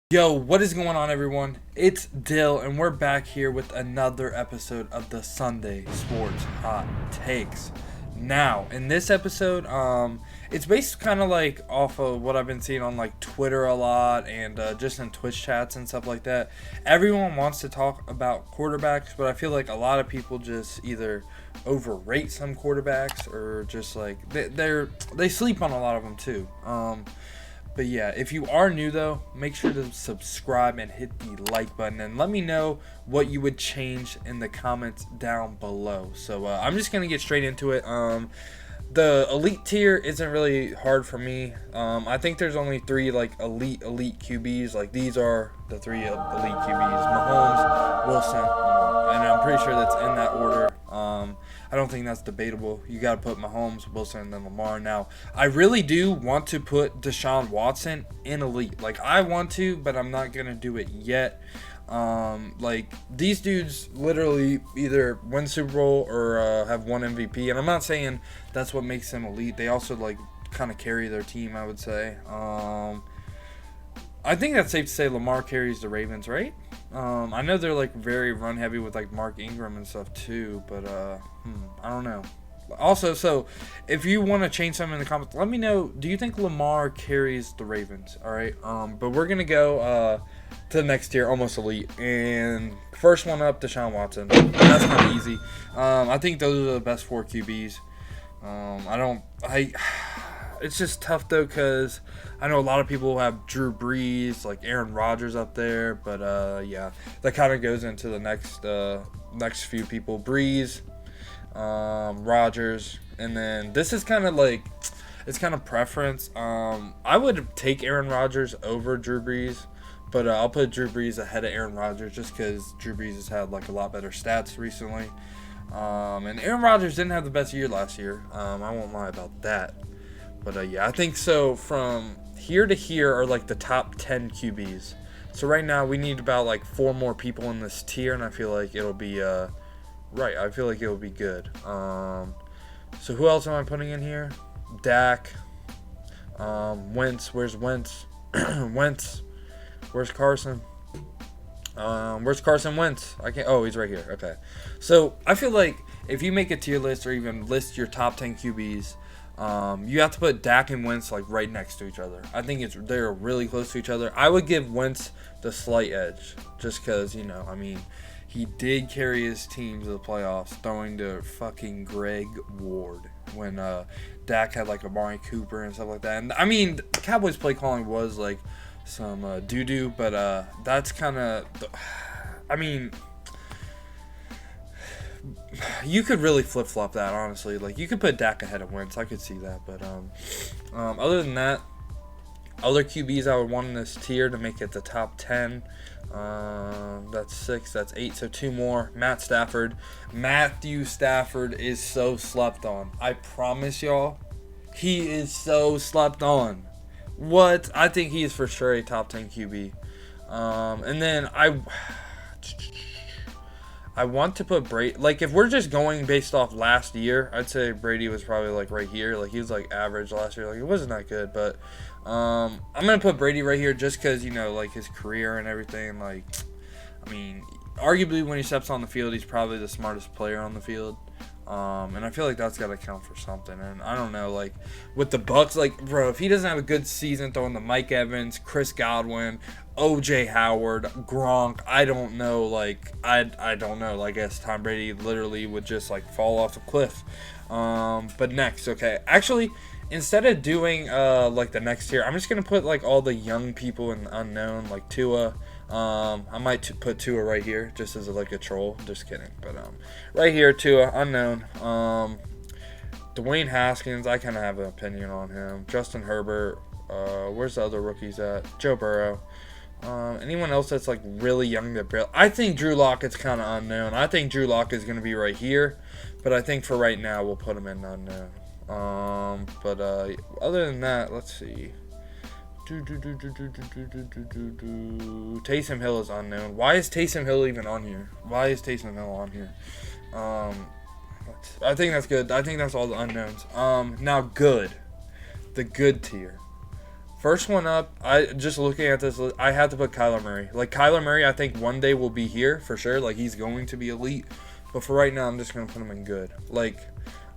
Yo, what is going on, everyone? It's Dill, and we're back here with another episode of the Sunday Sports Hot Takes. Now, in this episode, it's based kind of like off of what I've been seeing on like Twitter a lot and just in Twitch chats and stuff like that. Everyone wants to talk about quarterbacks, but I feel like a lot of people just either overrate some quarterbacks or just like they sleep on a lot of them too. But yeah, if you are new though, make sure to subscribe and hit the like button and let me know what you would change in the comments down below. So I'm just going to get straight into it. The elite tier isn't really hard for me. I think there's only three like elite QBs. Like these are the three elite QBs: Mahomes, Wilson, Lamar. And I'm pretty sure that's in that order. I don't think that's debatable. You got to put Mahomes, Wilson, and then Lamar. Now, I really do want to put Deshaun Watson in elite. Like I want to, but I'm not gonna do it yet. Like these dudes literally either win Super Bowl or have won MVP, and I'm not saying that's what makes them elite. They also like kind of carry their team, I would say. I think that's safe to say Lamar carries the Ravens, right? I know they're like very run heavy with like Mark Ingram and stuff too, but I don't know. Also, so if you want to change something in the comments, let me know. Do you think Lamar carries the Ravens? All right. But we're gonna go to the next tier, almost elite, and first one up, Deshaun Watson. That's kind of easy. I think those are the best four QBs. It's just tough though, because I know a lot of people have Drew Brees, like Aaron Rodgers up there, but yeah, that kind of goes into the next few people: Brees, Rodgers, and then this is kind of like it's kind of preference. I would take Aaron Rodgers over Drew Brees, but I'll put Drew Brees ahead of Aaron Rodgers just because Drew Brees has had like a lot better stats recently, and Aaron Rodgers didn't have the best year last year. I won't lie about that. But yeah, I think so. From here to here are like the top 10 QBs. So right now we need about like 4 more people in this tier, and I feel like it'll be right. I feel like it'll be good. So who else am I putting in here? Dak, Wentz. Where's Wentz? Wentz. Where's Carson? Where's Carson Wentz? I can't. Oh, he's right here. Okay. So I feel like if you make a tier list or even list your top 10 QBs. You have to put Dak and Wentz like right next to each other. I think they're really close to each other. I would give Wentz the slight edge just because, I mean, he did carry his team to the playoffs throwing to fucking Greg Ward when Dak had like Amari Cooper and stuff like that. And I mean, the Cowboys play calling was like some doo-doo, but that's kind of, I mean, you could really flip-flop that, honestly. Like, you could put Dak ahead of Wentz. I could see that. But other than that, other QBs I would want in this tier to make it the top 10. That's 6. That's 8. So 2 more. Matthew Stafford is so slept on. I promise y'all, he is so slept on. What? I think he is for sure a top 10 QB. And then I want to put Brady, like if we're just going based off last year, I'd say Brady was probably like right here. Like he was like average last year. Like it wasn't that good, but I'm going to put Brady right here just because, like his career and everything. Like, I mean, arguably when he steps on the field, he's probably the smartest player on the field. And I feel like that's got to count for something. And I don't know, like with the Bucks, like bro, if he doesn't have a good season throwing to Mike Evans, Chris Godwin, OJ Howard, Gronk, I don't know. Like I don't know. Like I guess Tom Brady literally would just like fall off a cliff. But next, okay, actually, instead of doing like the next tier, I'm just gonna put like all the young people in the unknown, like Tua. I might put Tua right here just as like a troll. Just kidding. But right here, Tua, unknown. Dwayne Haskins, I kind of have an opinion on him. Justin Herbert. Where's the other rookies at? Joe Burrow. Anyone else that's like really young that barely? I think Drew Lock is kind of unknown. I think Drew Lock is going to be right here, but I think for right now we'll put him in unknown. But other than that, let's see. Taysom Hill is unknown. Why is Taysom Hill even on here? Why is Taysom Hill on here? I think that's good. I think that's all the unknowns. Now good. The good tier. First one up, I just looking at this, I had to put Kyler Murray. Like, Kyler Murray, I think one day will be here for sure. Like, he's going to be elite. But for right now, I'm just going to put him in good. Like,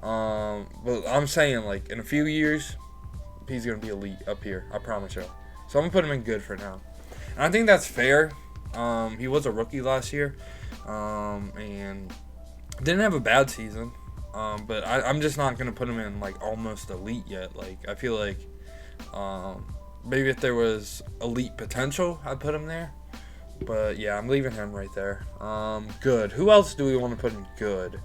but I'm saying, like, in a few years, he's going to be elite up here. I promise you. So I'm going to put him in good for now. And I think that's fair. He was a rookie last year. And didn't have a bad season. But I'm just not going to put him in, like, almost elite yet. Like, I feel like maybe if there was elite potential, I'd put him there. But, yeah, I'm leaving him right there. Good. Who else do we want to put in good?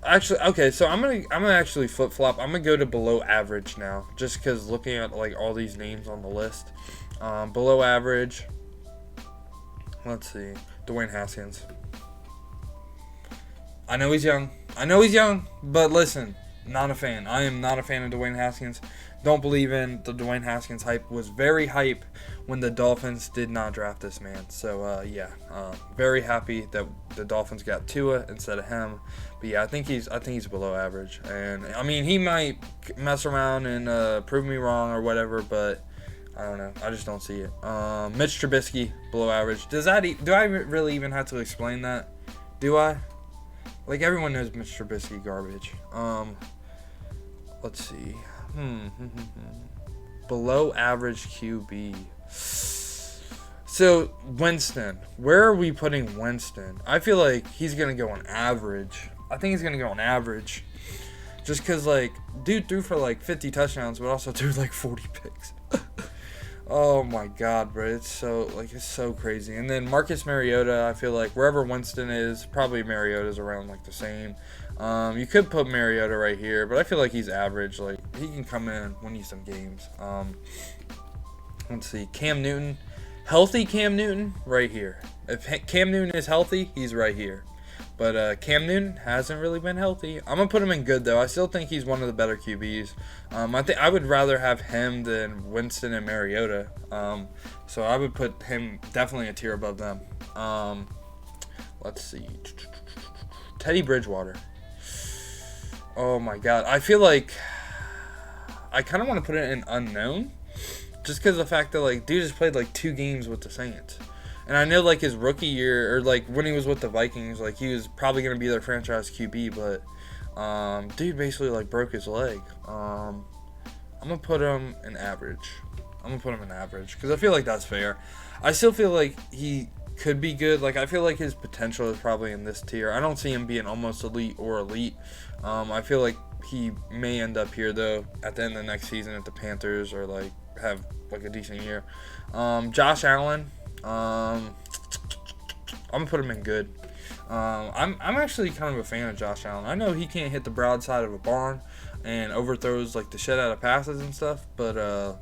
Actually, okay, so I'm gonna actually flip-flop. I'm gonna go to below average now, just because looking at, like, all these names on the list. Below average, let's see, Dwayne Haskins. I know he's young, but listen, not a fan. I am not a fan of Dwayne Haskins. Don't believe in the Dwayne Haskins hype. Was very hype when the Dolphins did not draft this man. So, very happy that the Dolphins got Tua instead of him. But, yeah, I think he's below average. And, I mean, he might mess around and prove me wrong or whatever, but I don't know. I just don't see it. Mitch Trubisky, below average. Do I really even have to explain that? Do I? Like, everyone knows Mitch Trubisky garbage. Let's see. Below average QB. So, Winston. Where are we putting Winston? I feel like he's going to go on average. I think he's going to go on average. Just because, like, dude threw for, like, 50 touchdowns, but also threw, like, 40 picks. Oh, my God, bro. It's so crazy. And then Marcus Mariota, I feel like wherever Winston is, probably Mariota's around, like, the same. You could put Mariota right here, but I feel like he's average. Like, he can come in and win you some games. Let's see. Cam Newton. Healthy Cam Newton, right here. If Cam Newton is healthy, he's right here. But Cam Newton hasn't really been healthy. I'm going to put him in good, though. I still think he's one of the better QBs. I think I would rather have him than Winston and Mariota. So I would put him definitely a tier above them. Let's see. Teddy Bridgewater. Oh, my God. I feel like I kind of want to put it in unknown. Just because of the fact that, like, dude just played, like, 2 games with the Saints. And I know, like, his rookie year, or, like, when he was with the Vikings, like, he was probably going to be their franchise QB, but dude basically, like, broke his leg. I'm going to put him in average. Because I feel like that's fair. I still feel like he could be good. Like, I feel like his potential is probably in this tier. I don't see him being almost elite or elite. I feel like he may end up here, though, at the end of the next season if the Panthers are, like, have, like, a decent year. Josh Allen. I'm gonna put him in good. I'm actually kind of a fan of Josh Allen. I know he can't hit the broadside of a barn and overthrows, like, the shit out of passes and stuff, but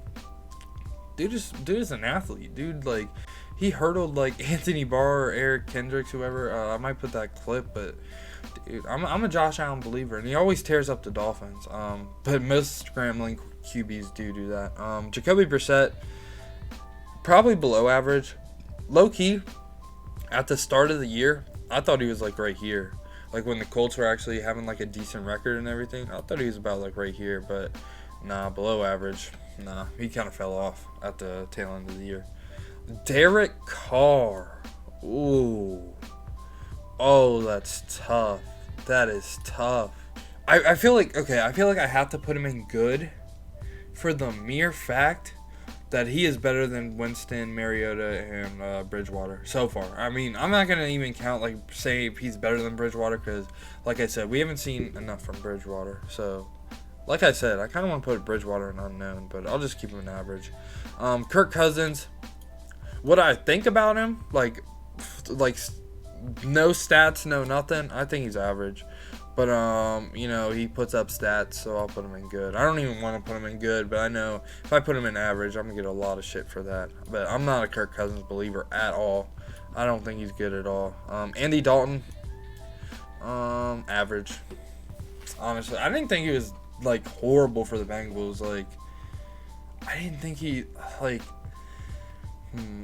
dude is an athlete. Dude, like, he hurdled, like, Anthony Barr or Eric Kendricks, whoever. I might put that clip, but dude, I'm a Josh Allen believer, and he always tears up the Dolphins. But most scrambling QBs do that. Jacoby Brissett, probably below average. Low key, at the start of the year, I thought he was, like, right here. Like, when the Colts were actually having, like, a decent record and everything, I thought he was about, like, right here. But, nah, below average. Nah, he kind of fell off at the tail end of the year. Derek Carr. Ooh. Oh, that's tough. That is tough. I feel like I have to put him in good for the mere fact that he is better than Winston, Mariota, and Bridgewater so far. I mean, I'm not going to even count, like, say he's better than Bridgewater because, like I said, we haven't seen enough from Bridgewater. So, like I said, I kind of want to put Bridgewater in unknown, but I'll just keep him in average. Kirk Cousins, what I think about him, like no stats, no nothing, I think he's average. But, he puts up stats, so I'll put him in good. I don't even want to put him in good, but I know if I put him in average, I'm going to get a lot of shit for that. But I'm not a Kirk Cousins believer at all. I don't think he's good at all. Andy Dalton, average. Honestly, I didn't think he was, like, horrible for the Bengals. Like, I didn't think he, like,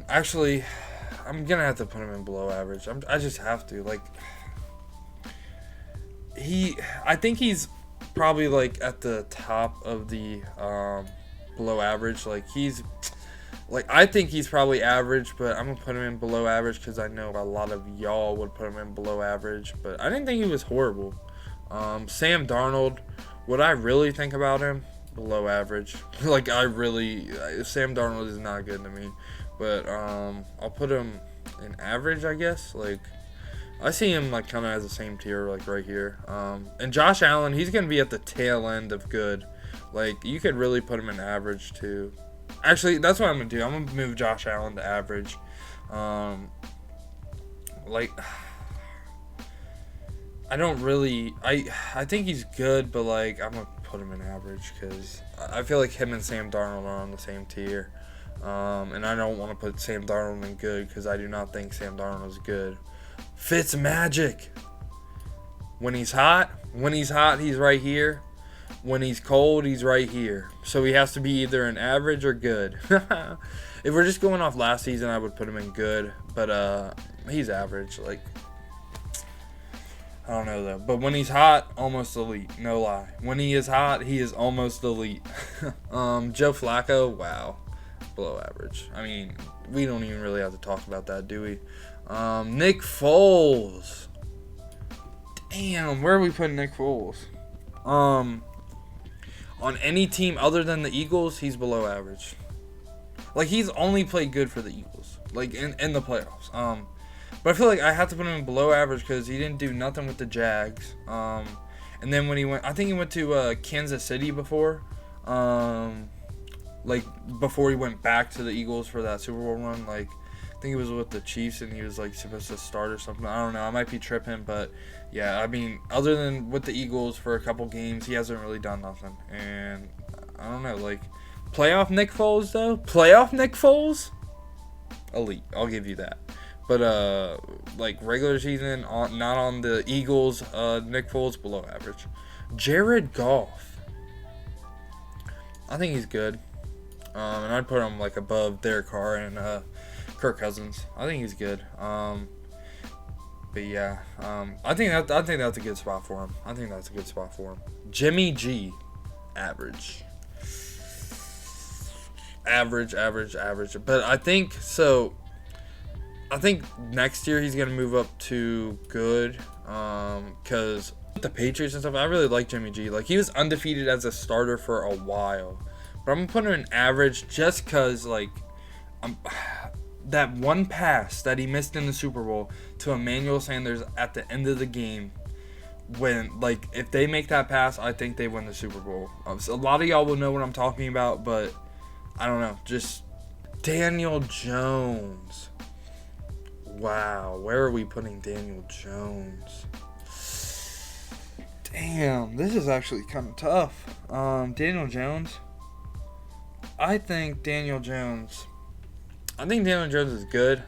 actually, I'm going to have to put him in below average. I just have to, like, I think he's probably like at the top of the below average. Like I think he's probably average, but I'm gonna put him in below average because I know a lot of y'all would put him in below average. But I didn't think he was horrible. Sam Darnold, what I really think about him, below average. Like Sam Darnold is not good to me, but I'll put him in average, I guess. Like I see him like kind of as the same tier, like right here. And Josh Allen, he's gonna be at the tail end of good. Like you could really put him in average too. Actually, that's what I'm gonna do. I'm gonna move Josh Allen to average. Like I don't really. I think he's good, but like I'm gonna put him in average because I feel like him and Sam Darnold are on the same tier. And I don't want to put Sam Darnold in good because I do not think Sam Darnold is good. Fitz Magic. When he's hot, he's right here. When he's cold, he's right here. So he has to be either an average or good. If we're just going off last season, I would put him in good, but he's average. Like I don't know though. But when he's hot, almost elite. No lie. When he is hot, he is almost elite. Joe Flacco, wow, below average. I mean, we don't even really have to talk about that, do we? Nick Foles. Damn, where are we putting Nick Foles? On any team other than the Eagles, he's below average. Like he's only played good for the Eagles, like in the playoffs. But I feel like I have to put him in below average because he didn't do nothing with the Jags. And then when he went, I think he went to Kansas City before. Like before he went back to the Eagles for that Super Bowl run. Like I think he was with the Chiefs and he was like supposed to start or something. I don't know. I might be tripping, but yeah. I mean, other than with the Eagles for a couple games, he hasn't really done nothing. And I don't know. Like playoff Nick Foles though. Playoff Nick Foles, elite. I'll give you that. But like regular season, not on the Eagles. Nick Foles below average. Jared Goff. I think he's good. And I'd put him like above Derek Carr and Kirk Cousins. I think he's good. But yeah, I think that's a good spot for him. Jimmy G, average. But I think so. I think next year he's gonna move up to good. Because with the Patriots and stuff, I really like Jimmy G. Like he was undefeated as a starter for a while. But I'm gonna put him in average just because, like, that one pass that he missed in the Super Bowl to Emmanuel Sanders at the end of the game, when, like, if they make that pass, I think they win the Super Bowl. So a lot of y'all will know what I'm talking about, but I don't know. Just Daniel Jones. Wow, where are we putting Daniel Jones? Damn, this is actually kind of tough. Daniel Jones. I think Daniel Jones is good,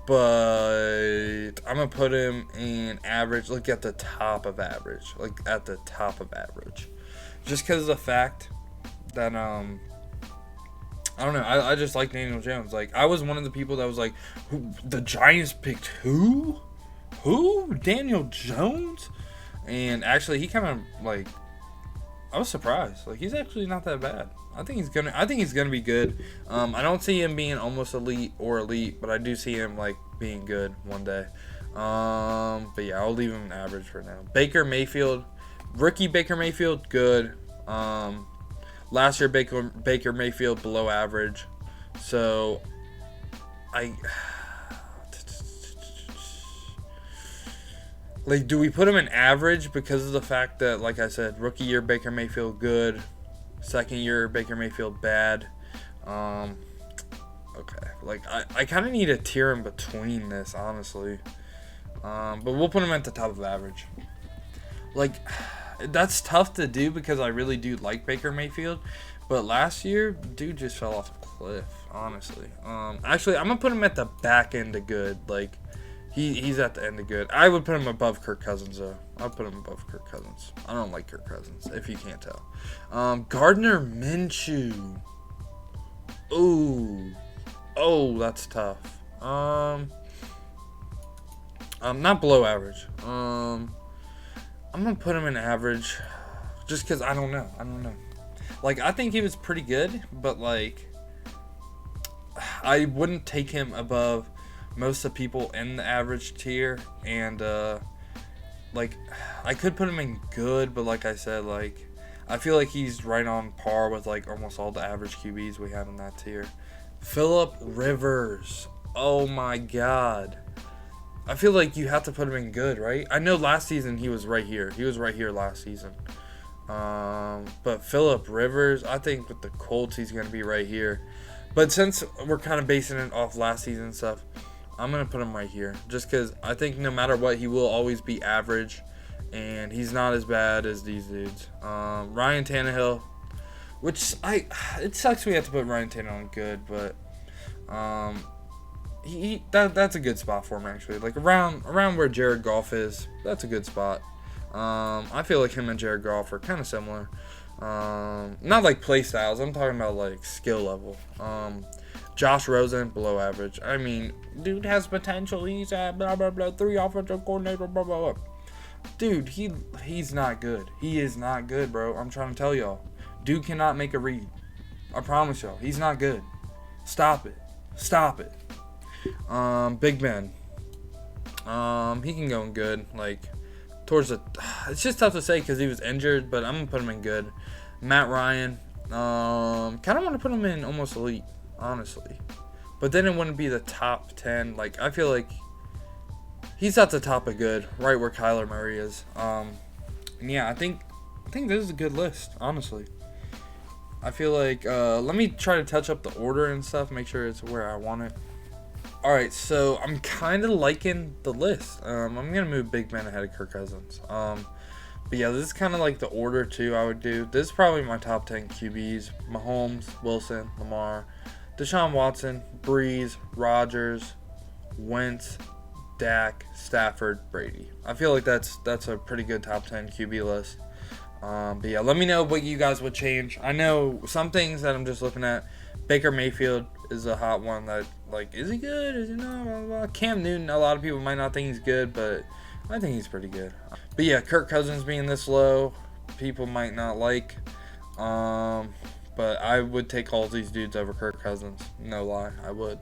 but I'm going to put him in average, like at the top of average. Just because of the fact that, I don't know, I just like Daniel Jones. Like, I was one of the people that was like, the Giants picked who? Daniel Jones? And actually, he kind of, like, I was surprised. Like, he's actually not that bad. I think he's gonna be good. I don't see him being almost elite or elite, but I do see him like being good one day. But yeah, I'll leave him in average for now. Baker Mayfield, rookie Baker Mayfield, good. Last year Baker Mayfield below average. So like, do we put him in average because of the fact that, like I said, rookie year Baker Mayfield good. Second year Baker Mayfield bad. Okay. Like I kind of need a tier in between this, honestly. But we'll put him at the top of average. Like that's tough to do because I really do like Baker Mayfield, but last year dude just fell off a cliff, honestly. Actually I'm gonna put him at the back end of good. Like he's at the end of good. I would put him above Kirk Cousins though. I'll put him above Kirk Cousins. I don't like Kirk Cousins, if you can't tell. Gardner Minshew. Oh, that's tough. Not below average. I'm gonna put him in average. Just because I don't know. Like, I think he was pretty good, but, like, I wouldn't take him above most of the people in the average tier. And, like, I could put him in good, but like I said, like, I feel like he's right on par with, like, almost all the average QBs we have in that tier. Phillip Rivers. Oh, my God. I feel like you have to put him in good, right? I know last season he was right here. He was right here last season. But Phillip Rivers, I think with the Colts, he's going to be right here. But since we're kind of basing it off last season stuff, I'm going to put him right here. Just because I think no matter what, he will always be average. And he's not as bad as these dudes. Ryan Tannehill, which it sucks we have to put Ryan Tannehill on good, but that's a good spot for him, actually. Like around where Jared Goff is, that's a good spot. I feel like him and Jared Goff are kind of similar. Not like play styles. I'm talking about like skill level. Josh Rosen, below average. I mean, dude has potential. He's at blah blah blah 3 offensive coordinator blah blah blah. Dude, he's not good. He is not good, bro. I'm trying to tell y'all. Dude cannot make a read. I promise y'all. He's not good. Stop it. Big Ben. He can go in good. Like, towards the... It's just tough to say because he was injured, but I'm going to put him in good. Matt Ryan. Kind of want to put him in almost elite, honestly. But then it wouldn't be the top 10. Like, I feel like he's at the top of good, right where Kyler Murray is. And yeah, I think this is a good list, honestly. I feel like, let me try to touch up the order and stuff, make sure it's where I want it. Alright, so I'm kind of liking the list. I'm going to move Big Ben ahead of Kirk Cousins. But yeah, this is kind of like the order, too, I would do. This is probably my top 10 QBs. Mahomes, Wilson, Lamar, Deshaun Watson, Breeze, Rodgers, Wentz, Dak, Stafford, Brady. I feel like that's a pretty good top 10 QB list. But yeah, let me know what you guys would change. I know some things that I'm just looking at. Baker Mayfield is a hot one that, like, is he good? Is he not? Blah, blah, blah. Cam Newton, a lot of people might not think he's good, but I think he's pretty good. But yeah, Kirk Cousins being this low, people might not like. But I would take all these dudes over Kirk Cousins. No lie, I would.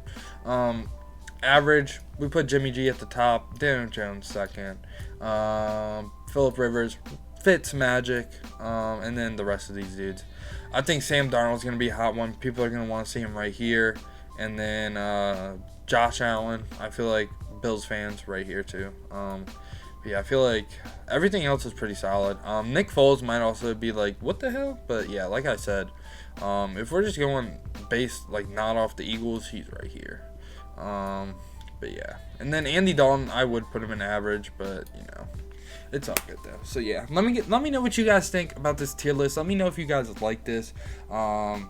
Average, we put Jimmy G at the top. Daniel Jones second. Phillip Rivers, Fitzmagic, and then the rest of these dudes. I think Sam Darnold's going to be a hot one. People are going to want to see him right here. And then Josh Allen, I feel like Bills fans right here too. Yeah, I feel like everything else is pretty solid. Nick Foles might also be like, what the hell? But yeah, like I said, if we're just going based, like, not off the Eagles, he's right here. But yeah. And then Andy Dalton, I would put him in average, but, you know, it's all good though. So yeah, let me know what you guys think about this tier list. Let me know if you guys like this. And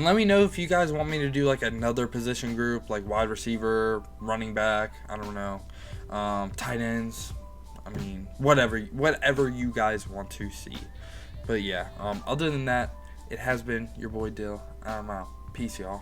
let me know if you guys want me to do like another position group, like wide receiver, running back, I don't know, tight ends. I mean, whatever you guys want to see. But yeah, other than that, it has been your boy Dill. I'm out. Peace, y'all.